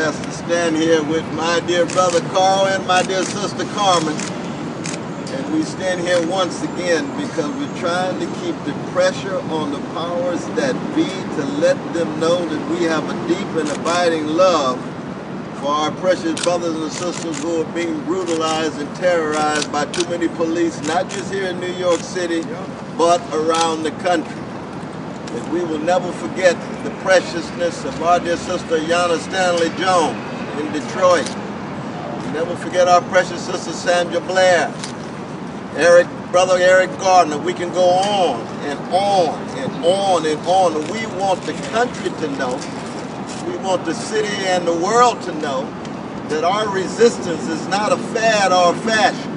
blessed to stand here with my dear brother Carl and my dear sister Carmen. And we stand here once again because we're trying to keep the pressure on the powers that be to let them know that we have a deep and abiding love for our precious brothers and sisters who are being brutalized and terrorized by too many police, not just here in New York City, but around the country. That we will never forget the preciousness of our dear sister Yana Stanley Jones in Detroit. We'll never forget our precious sister Sandra Blair, brother Eric Gardner. We can go on and on and on and on. And we want the country to know, we want the city and the world to know that our resistance is not a fad or a fashion.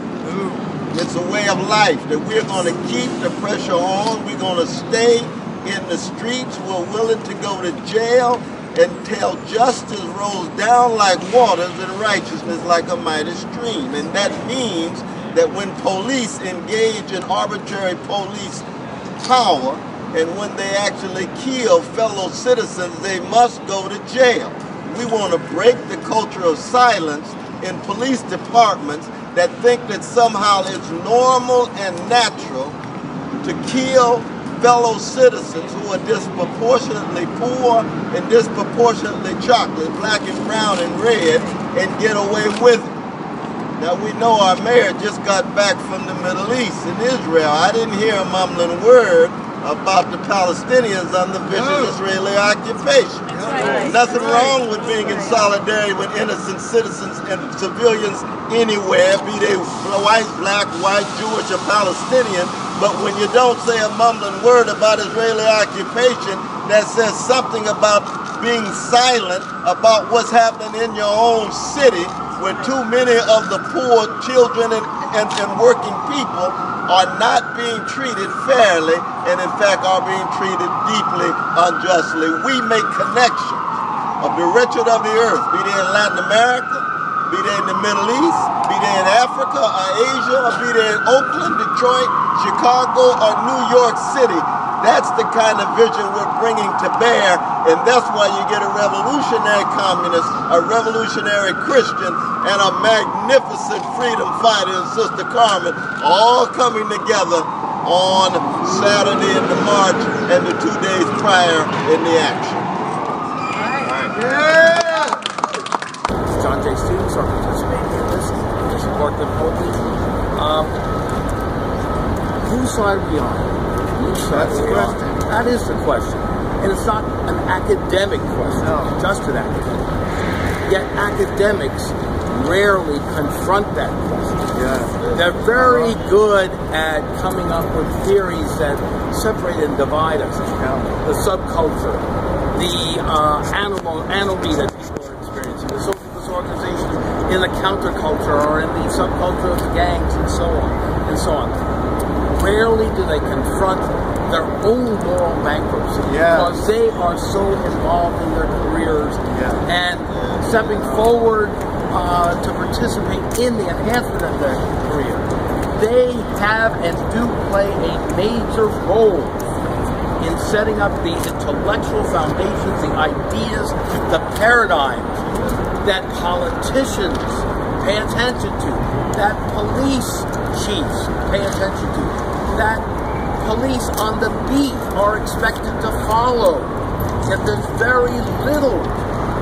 It's a way of life, that we're going to keep the pressure on. We're going to stay in the streets. We're willing to go to jail until justice rolls down like waters and righteousness like a mighty stream. And that means that when police engage in arbitrary police power and when they actually kill fellow citizens, they must go to jail. We want to break the culture of silence in police departments that think that somehow it's normal and natural to kill fellow citizens who are disproportionately poor and disproportionately chocolate, black and brown and red, and get away with it. Now we know our mayor just got back from the Middle East in Israel. I didn't hear a mumbling word about the Palestinians under vicious Israeli occupation. Right. Nothing wrong with being in solidarity with innocent citizens and civilians anywhere, be they white, black, Jewish, or Palestinian. But when you don't say a mumbling word about Israeli occupation, that says something about being silent about what's happening in your own city, where too many of the poor children and working people are not being treated fairly, and in fact are being treated deeply unjustly. We make connections of the wretched of the earth, be they in Latin America, be they in the Middle East, be they in Africa or Asia, or be they in Oakland, Detroit, Chicago, or New York City. That's the kind of vision we're bringing to bear, and that's why you get a revolutionary communist, a revolutionary Christian, and a magnificent freedom fighter and Sister Carmen all coming together on Saturday in the march and the 2 days prior in the action. Yeah! John Jay students are participating in this to support the police. Whose side are we on? That's the question. That is the question. And it's not an academic question, just an academic. Yet academics rarely confront that question. Yeah. They're very good at coming up with theories that separate and divide us. The subculture, the anarchy that people are experiencing, the social disorganization in the counterculture or in the subculture of the gangs and so on and so on. Rarely do they confront their own moral bankruptcy because they are so involved in their careers and stepping forward to participate in the enhancement of their career. They have and do play a major role in setting up the intellectual foundations, the ideas, the paradigms that politicians pay attention to, that police chiefs pay attention to, that police on the beat are expected to follow. Yet there's very little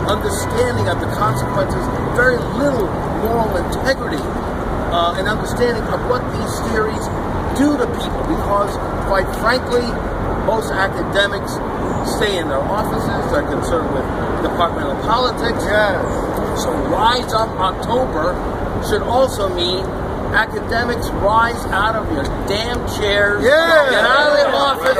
understanding of the consequences, very little moral integrity and understanding of what these theories do to people, because quite frankly, most academics stay in their offices, they're concerned with departmental politics. So Rise Up October should also mean academics rise out of your damn chairs, get out of the office,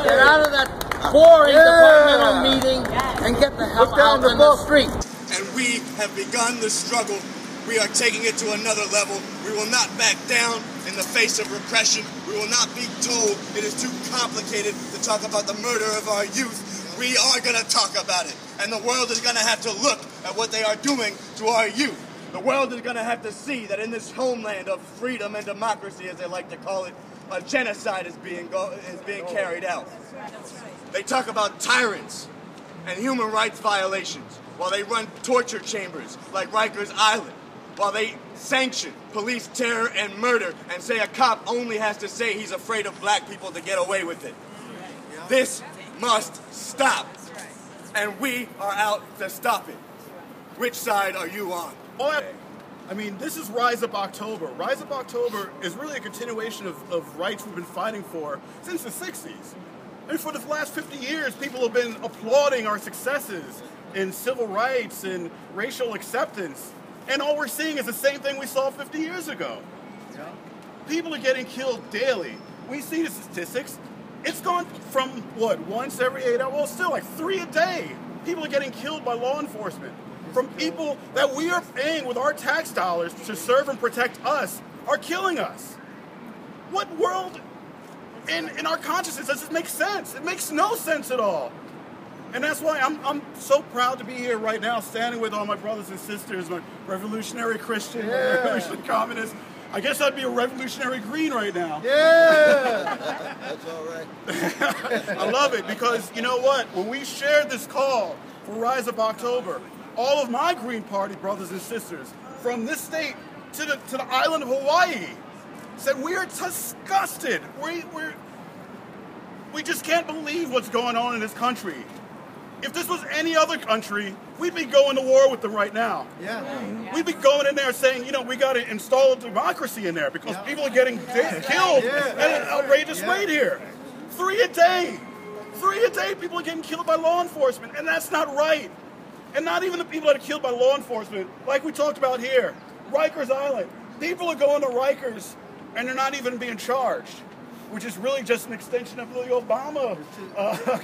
get out of that boring departmental meeting, and get the hell out in the street. And we have begun the struggle. We are taking it to another level. We will not back down in the face of repression. We will not be told it is too complicated to talk about the murder of our youth. We are going to talk about it. And the world is going to have to look at what they are doing to our youth. The world is going to have to see that in this homeland of freedom and democracy, as they like to call it, a genocide is being carried out. They talk about tyrants and human rights violations. while they run torture chambers like Rikers Island, while they sanction police terror and murder and say a cop only has to say he's afraid of black people to get away with it. This must stop. And we are out to stop it. Which side are you on? I mean, this is Rise Up October. Rise Up October is really a continuation of rights we've been fighting for since the 60s. And for the last 50 years, people have been applauding our successes in civil rights and racial acceptance. And all we're seeing is the same thing we saw 50 years ago. Yeah. People are getting killed daily. We see the statistics. It's gone from, what, once every 8 hours? Well, still like 3 a day. People are getting killed by law enforcement. From people that we are paying with our tax dollars to serve and protect us are killing us. What world in our consciousness does this make sense? It makes no sense at all. And that's why I'm so proud to be here right now, standing with all my brothers and sisters, my revolutionary Christian, my revolutionary communist. I guess I'd be a revolutionary green right now. Yeah! That's all right. I love it because, you know what? When we shared this call for Rise Up October, all of my Green Party brothers and sisters from this state to the island of Hawaii said we are disgusted. We just can't believe what's going on in this country. If this was any other country, we'd be going to war with them right now. Yeah. We'd be going in there saying, you know, we got to install democracy in there because people are getting killed at an outrageous rate here. 3 a day. 3 a day people are getting killed by law enforcement, and that's not right. And not even the people that are killed by law enforcement, like we talked about here, Rikers Island. People are going to Rikers, and they're not even being charged, which is really just an extension of the Obama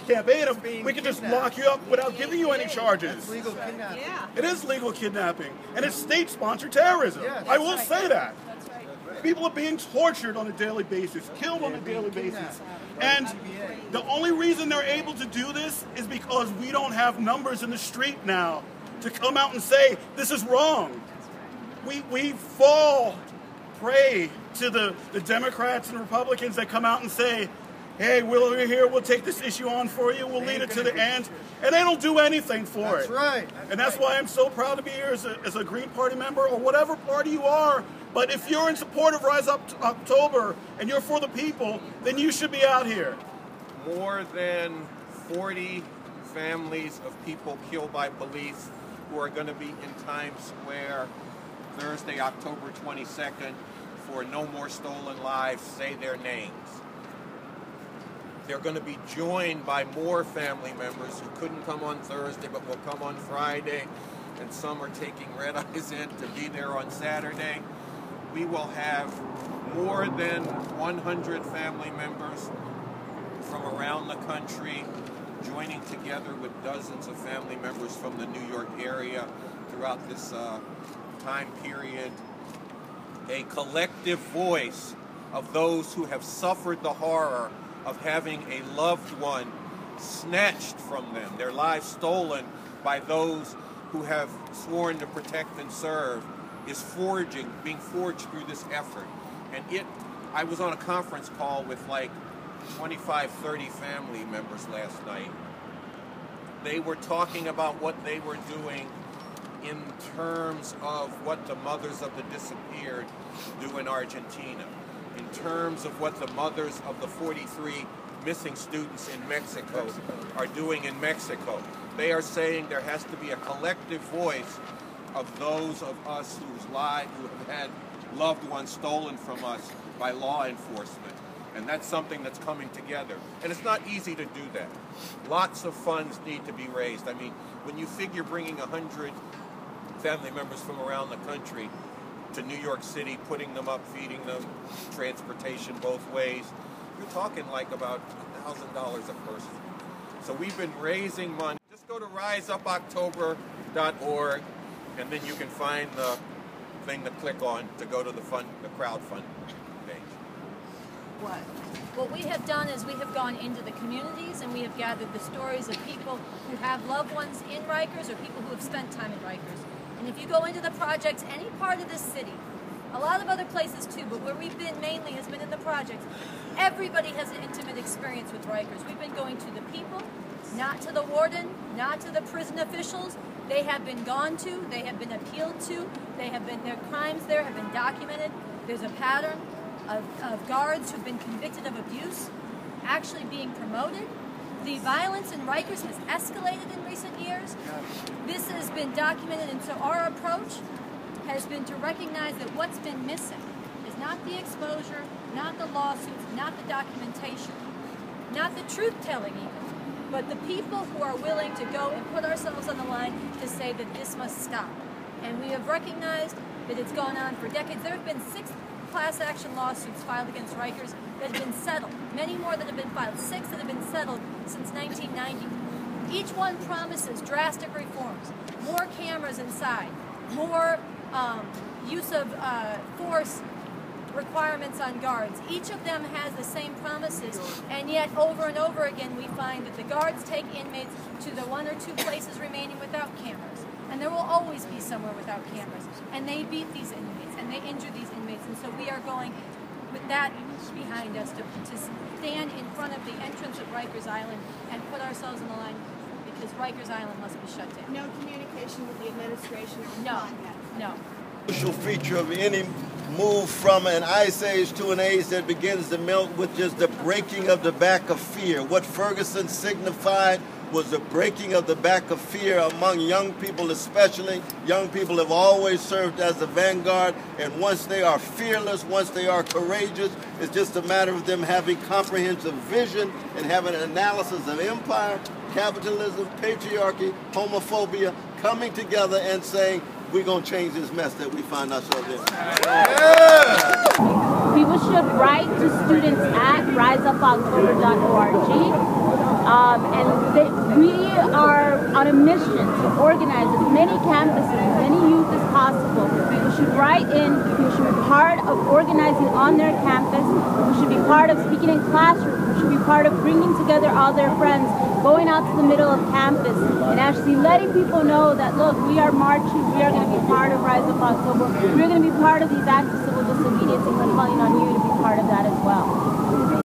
campaign. We can just lock you up without giving you any charges. It's legal kidnapping. Yeah. It is legal kidnapping, and it's state-sponsored terrorism. Yeah, I will say that. That's right. People are being tortured on a daily basis, killed on a daily basis. And the only reason they're able to do this is because we don't have numbers in the street now to come out and say, this is wrong. We fall prey to the Democrats and Republicans that come out and say, hey, we're here, we'll take this issue on for you, we'll lead it to the end, and they don't do anything for it. That's right. And that's why I'm so proud to be here as a Green Party member, or whatever party you are. But if you're in support of Rise Up October and you're for the people, then you should be out here. More than 40 families of people killed by police who are going to be in Times Square Thursday, October 22nd for No More Stolen Lives. Say their names. They're going to be joined by more family members who couldn't come on Thursday but will come on Friday, and some are taking red eyes in to be there on Saturday. We will have more than 100 family members from around the country joining together with dozens of family members from the New York area throughout this time period. A collective voice of those who have suffered the horror of having a loved one snatched from them, their lives stolen by those who have sworn to protect and serve, is being forged through this effort. And I was on a conference call with like 25, 30 family members last night. They were talking about what they were doing in terms of what the mothers of the disappeared do in Argentina, in terms of what the mothers of the 43 missing students in Mexico are doing in Mexico. They are saying there has to be a collective voice of those of us who have had loved ones stolen from us by law enforcement. And that's something that's coming together. And it's not easy to do that. Lots of funds need to be raised. I mean, when you figure bringing 100 family members from around the country to New York City, putting them up, feeding them, transportation both ways, you're talking like about $1,000 a person. So we've been raising money. Just go to RiseUpOctober.org, and then you can find the thing to click on to go to the crowdfund page. What we have done is we have gone into the communities and we have gathered the stories of people who have loved ones in Rikers or people who have spent time in Rikers. And if you go into the projects, any part of this city, a lot of other places too, but where we've been mainly has been in the projects, everybody has an intimate experience with Rikers. We've been going to the people, not to the warden, not to the prison officials. They have been gone to, they have been appealed to, their crimes there have been documented. There's a pattern of guards who've been convicted of abuse actually being promoted. The violence in Rikers has escalated in recent years. This has been documented, and so our approach has been to recognize that what's been missing is not the exposure, not the lawsuits, not the documentation, not the truth-telling even, but the people who are willing to go and put ourselves on the line to say that this must stop. And we have recognized that it's gone on for decades. There have been 6 class action lawsuits filed against Rikers that have been settled. Many more that have been filed. 6 that have been settled since 1990. Each one promises drastic reforms, more cameras inside, more use of force requirements on guards. Each of them has the same promises, and yet over and over again we find that the guards take inmates to the 1 or 2 places remaining without cameras. And there will always be somewhere without cameras. And they beat these inmates, and they injure these inmates. And so we are going, with that behind us, to stand in front of the entrance of Rikers Island and put ourselves on the line, because Rikers Island must be shut down. No communication with the administration or No, contact? no. Crucial feature of any move from an ice age to an age that begins to melt with just the breaking of the back of fear. What Ferguson signified was the breaking of the back of fear among young people especially. Young people have always served as the vanguard, and once they are fearless, once they are courageous, it's just a matter of them having comprehensive vision and having an analysis of empire, capitalism, patriarchy, homophobia, coming together and saying, we're going to change this mess that we find ourselves in. Yeah. People should write to students at RiseUpOctober.org. We are on a mission to organize as many campuses, as many youth as possible. People should write in, people should be part of organizing on their campus, people should be part of speaking in classrooms, people should be part of bringing together all their friends, going out to the middle of campus, and actually letting people know that, look, we are marching, we are going to be part of Rise Up October, we're going to be part of these acts of civil disobedience, and we're calling on you to be part of that as well.